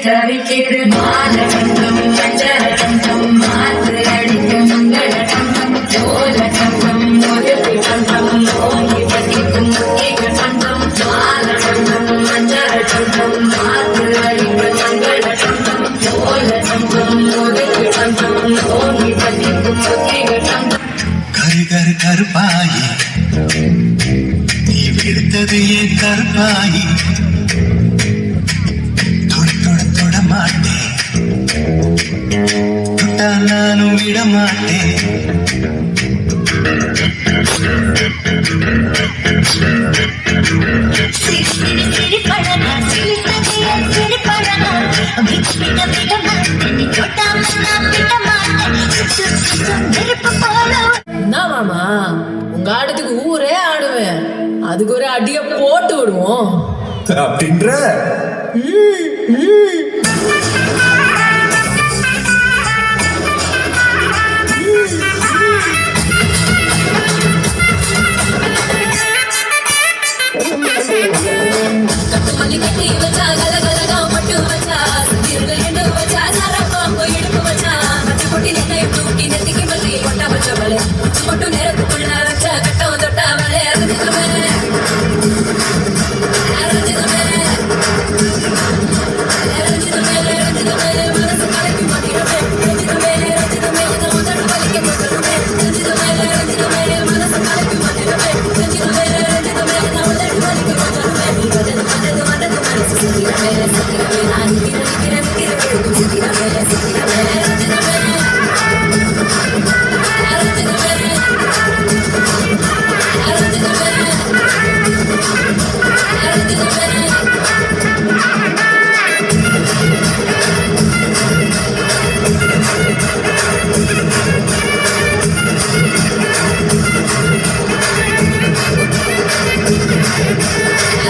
தவிக்கிறது மாலகண்டம் கண்டரகண்டம் மாற்று அடிக்க மங்களகண்டம் ஜோலகண்டம் ஒதுக்கு கண்டம் ஓங்கி பதிக்கும் முக்கிய கண்டம் மாலகண்டம் மஞ்சரகண்டம் மாற்று அடிக்க மங்களகண்டம் ஜோலகண்டம் ஒதுக்கு கண்டம் ஓங்கி பதிக்கும் முக்கிய கண்டம். கரு கரு கருப்பாயி நீ வெளுத்தது ஏன் கருப்பாயி மாட்டேன் நானும் விட மாட்டேன். என்ன மாமா உங்க ஆட்டத்துக்கு ஊரே ஆடுவேன், அதுக்கு ஒரு அடிய போட்டு விடுவோம் அப்படின்ற.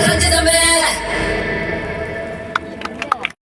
ரஞ்சித